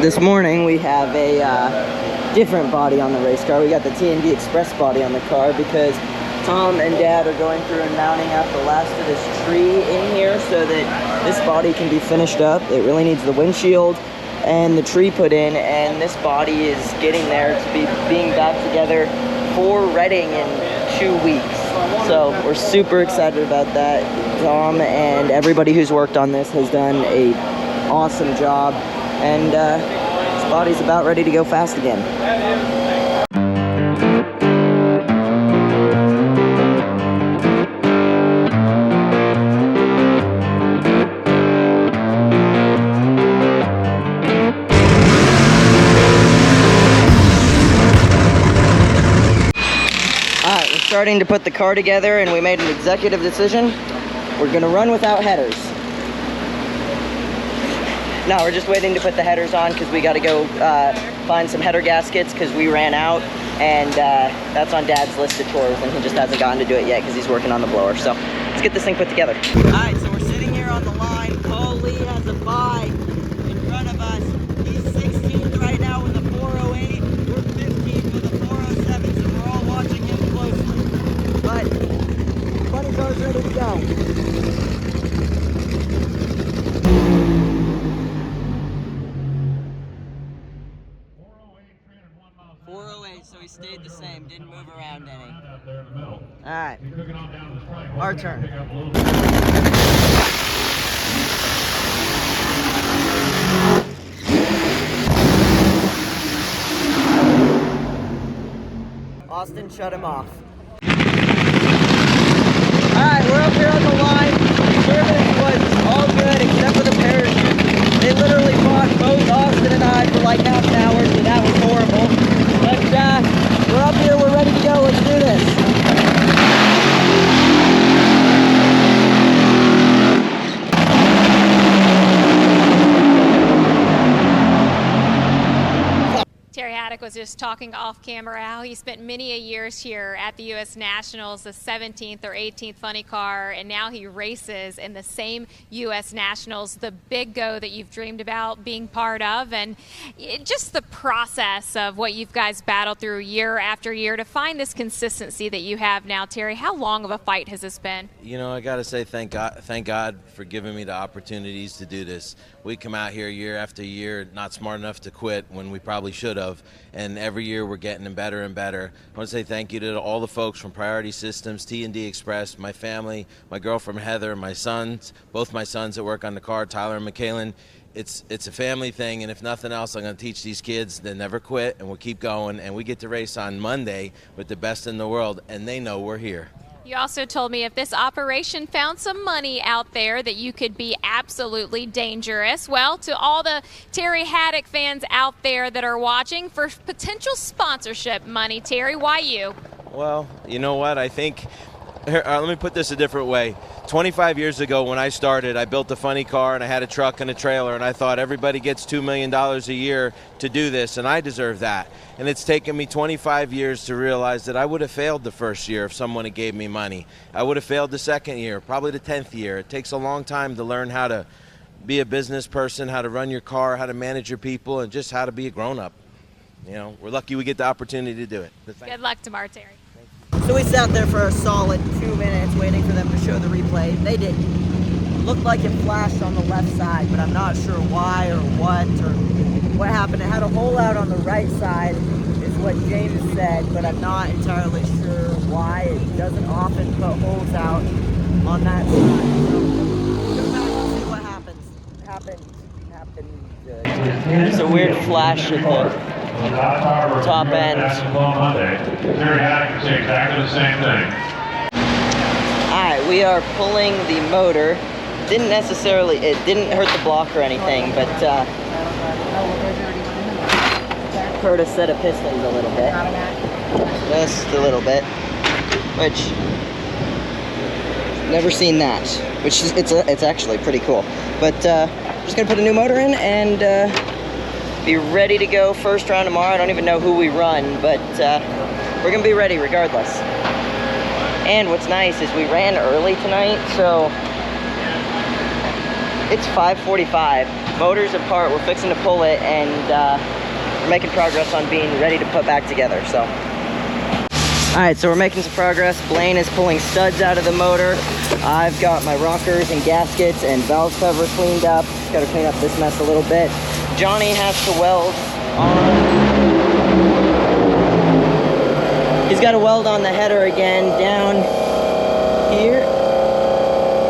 This morning we have a different body on the race car. We got the T&D Express body on the car because Tom and Dad are going through and mounting out the last of this tree in here so that this body can be finished up. It really needs the windshield and the tree put in, and this body is getting there to be being back together for Reading in 2 weeks. So we're super excited about that. Tom and everybody who's worked on this has done an awesome job, and this body's about ready to go fast again. Starting to put the car together, and we made an executive decision. We're gonna run without headers. No, we're just waiting to put the headers on because we got to go find some header gaskets because we ran out, and that's on Dad's list of chores, and he just hasn't gotten to do it yet because he's working on the blower. So let's get this thing put together. All right, so we're sitting here on the line. Paul Lee has a bye in front of us. He's 16th right now with a 408. We're 15th with a 407, so we're all watching him closely. But funny car's ready to go. 408, so he stayed the same, didn't move around any. Alright, our turn. Austin shut him off. Alright, we're up here on the line. Service was all good except for the parachute. They literally fought both Austin and I for like half an hour, so that was horrible. But we're up here, we're ready to go, let's do this. Haddock was just talking off camera how he spent many a years here at the U.S. Nationals, the 17th or 18th funny car, and now he races in the same U.S. Nationals, the big go that you've dreamed about being part of, and just the process of what you guys battled through year after year to find this consistency that you have now. Terry, how long of a fight has this been? You know, I got to say thank God for giving me the opportunities to do this. We come out here year after year not smart enough to quit when we probably should have. And every year we're getting better and better. I want to say thank you to all the folks from Priority Systems, T&D Express, my family, my girlfriend Heather, my sons, both my sons that work on the car, Tyler and McKailen. It's a family thing, and if nothing else, I'm going to teach these kids to never quit, and we'll keep going. And we get to race on Monday with the best in the world, and they know we're here. You also told me if this operation found some money out there that you could be absolutely dangerous. Well, to all the Terry Haddock fans out there that are watching, for potential sponsorship money, Terry, why you? Well, you know what? I think, let me put this a different way. 25 years ago when I started, I built a funny car and I had a truck and a trailer, and I thought everybody gets $2 million a year to do this, and I deserve that. And it's taken me 25 years to realize that I would have failed the first year if someone had gave me money. I would have failed the second year, probably the 10th year. It takes a long time to learn how to be a business person, how to run your car, how to manage your people, and just how to be a grown-up. You know, we're lucky we get the opportunity to do it. Good luck tomorrow, Terry. So we sat there for a solid 2 minutes waiting for them to show the replay. They didn't. It looked like it flashed on the left side, but I'm not sure why or what happened. It had a hole out on the right side, is what James said, but I'm not entirely sure why. It doesn't often put holes out on that side. So go back and see what happens. Happened. There's a weird flash at the top end. Terry Haddock can say exactly the same thing. Alright, we are pulling the motor. It didn't hurt the block or anything, but hurt a set of pistons a little bit. Just a little bit. Which, never seen that. Which is, it's actually pretty cool. But just gonna put a new motor in and be ready to go first round tomorrow. I don't even know who we run, but we're gonna be ready regardless. And what's nice is we ran early tonight, so it's 5:45. motor's apart. We're fixing to pull it, and we're making progress on being ready to put back together. So, all right, so we're making some progress. Blaine is pulling studs out of the motor. I've got my rockers and gaskets and valve cover cleaned up. Just gotta clean up this mess a little bit. Johnny has to weld on. He's got to weld on the header again down here.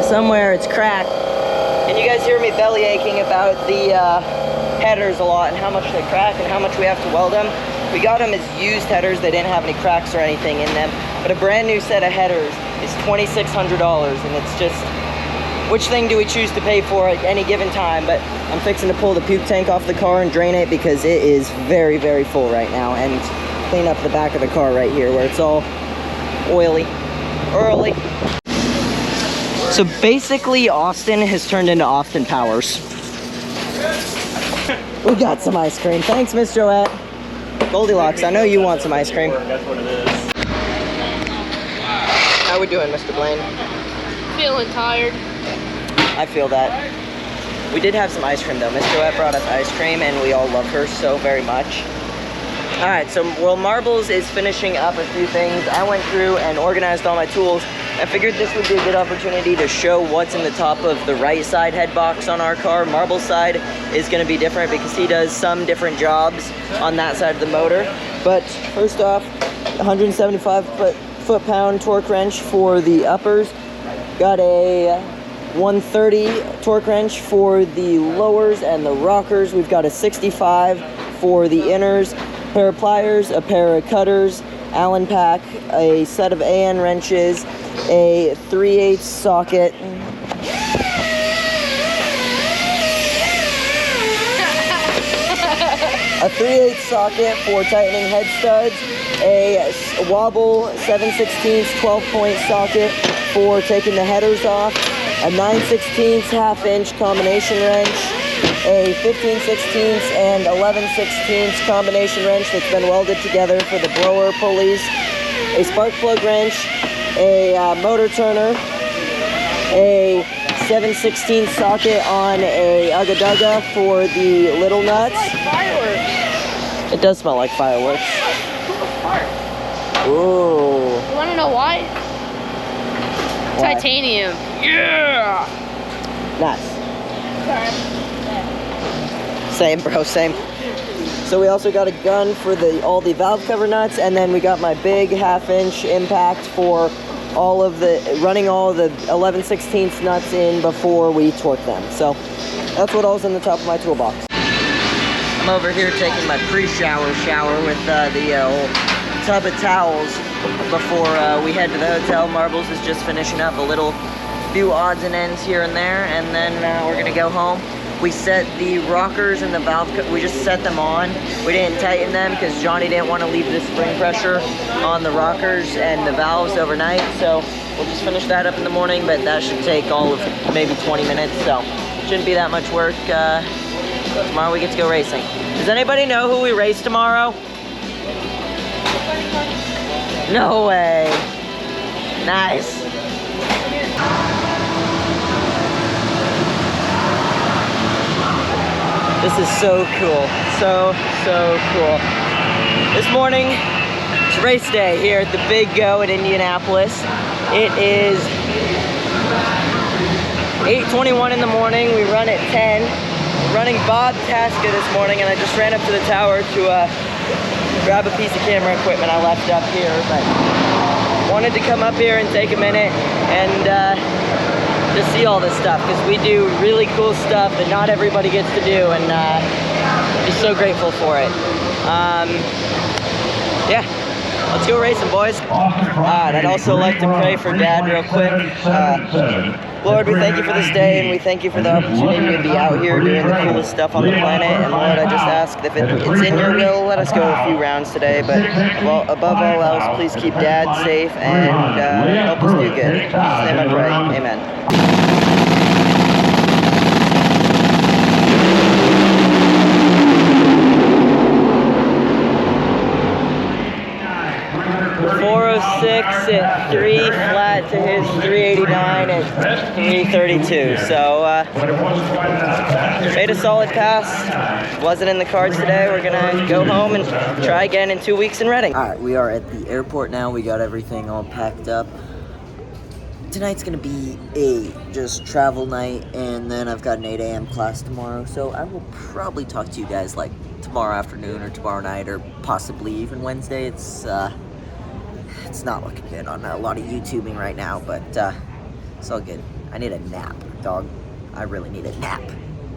Somewhere it's cracked. And you guys hear me belly aching about the headers a lot and how much they crack and how much we have to weld them. We got them as used headers. They didn't have any cracks or anything in them. But a brand new set of headers is $2,600, and it's just, which thing do we choose to pay for at any given time? But I'm fixing to pull the puke tank off the car and drain it because it is very, very full right now. And clean up the back of the car right here where it's all oily, early. So basically, Austin has turned into Austin Powers. We got some ice cream. Thanks, Miss Joette. Goldilocks, I know you want some ice cream. That's what it is. How we doing, Mr. Blaine? Feeling tired. I feel that. We did have some ice cream though. Miss Joette brought us ice cream and we all love her so very much. All right, so while Marbles is finishing up a few things, I went through and organized all my tools. I figured this would be a good opportunity to show what's in the top of the right side head box on our car. Marbles' side is gonna be different because he does some different jobs on that side of the motor. But first off, 175 foot-pound torque wrench for the uppers. Got a 130 torque wrench for the lowers and the rockers. We've got a 65 for the inners. A pair of pliers, a pair of cutters, Allen pack, a set of AN wrenches, a 3/8 socket, a 3/8 socket for tightening head studs, a wobble 7/16 12-point socket for taking the headers off, a 9/16 half-inch combination wrench, a 15/16 and 11/16 combination wrench that's been welded together for the blower pulleys, a spark plug wrench, a motor turner, a 7/16 socket on a Ugga Dugga for the little nuts. Fireworks. It does smell like fireworks. Ooh. You want to know why? Why? Titanium. Yeah. Nice. Same, bro, same. So we also got a gun for all the valve cover nuts, and then we got my big half-inch impact for all of the running all the 11/16 nuts in before we torque them. So that's what all's in the top of my toolbox. I'm over here taking my pre-shower with the old tub of towels before we head to the hotel. Marbles is just finishing up a few odds and ends here and there, and then we're gonna go home. We set the rockers and the valve, we just set them on. We didn't tighten them because Johnny didn't want to leave the spring pressure on the rockers and the valves overnight. So we'll just finish that up in the morning, but that should take all of maybe 20 minutes. So shouldn't be that much work. Tomorrow we get to go racing. Does anybody know who we race tomorrow? No way. Nice. This is so cool, so cool. This morning, it's race day here at the Big Go at Indianapolis. It is 8:21 in the morning. We run at 10. We're running Bob Tasca this morning, and I just ran up to the tower to grab a piece of camera equipment I left up here, but wanted to come up here and take a minute and just see all this stuff, because we do really cool stuff that not everybody gets to do, and just so grateful for it. Yeah, let's go racing, boys. I'd also like to pray for Dad real quick. Lord, we thank you for this day, and we thank you for the opportunity to be out here doing the coolest stuff on the planet. And Lord, I just ask that if it's in your will, let us go a few rounds today. But above all else, please keep Dad safe and help us do good. In Jesus' name I pray. Amen. .406 at 3 flat to his 389 at 332. So, made a solid pass. Wasn't in the cards today. We're gonna go home and try again in 2 weeks in Reading. Alright, we are at the airport now. We got everything all packed up. Tonight's gonna be a just travel night, and then I've got an 8 a.m. class tomorrow, so I will probably talk to you guys like tomorrow afternoon or tomorrow night or possibly even Wednesday. It's not looking good on a lot of YouTubing right now, but it's all good. I need a nap, dog. I really need a nap.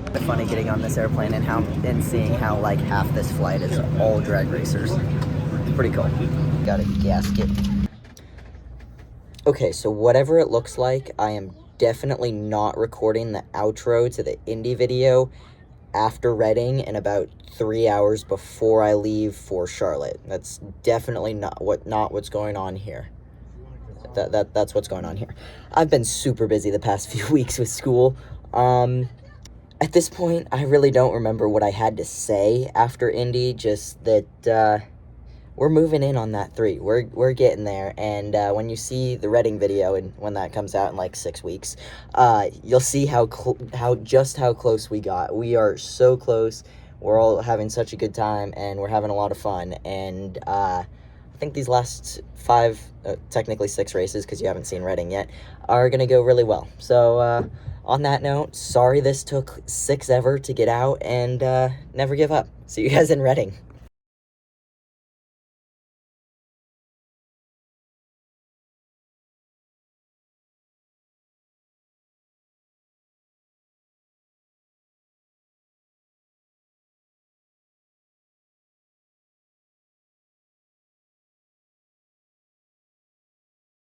It's funny getting on this airplane and seeing how like half this flight is all drag racers. It's pretty cool. Got a gasket. Okay, so whatever it looks like, I am definitely not recording the outro to the Indy video after Reading in about 3 hours before I leave for Charlotte. That's definitely not what's going on here. That's what's going on here. I've been super busy the past few weeks with school. At this point, I really don't remember what I had to say after Indy, just that we're moving in on that 3. We're getting there, and when you see the Reading video and when that comes out in like 6 weeks, you'll see how close we got. We are so close. We're all having such a good time, and we're having a lot of fun. And I think these last 5, technically 6 races, because you haven't seen Reading yet, are gonna go really well. So on that note, sorry this took 6 ever to get out, and never give up. See you guys in Reading.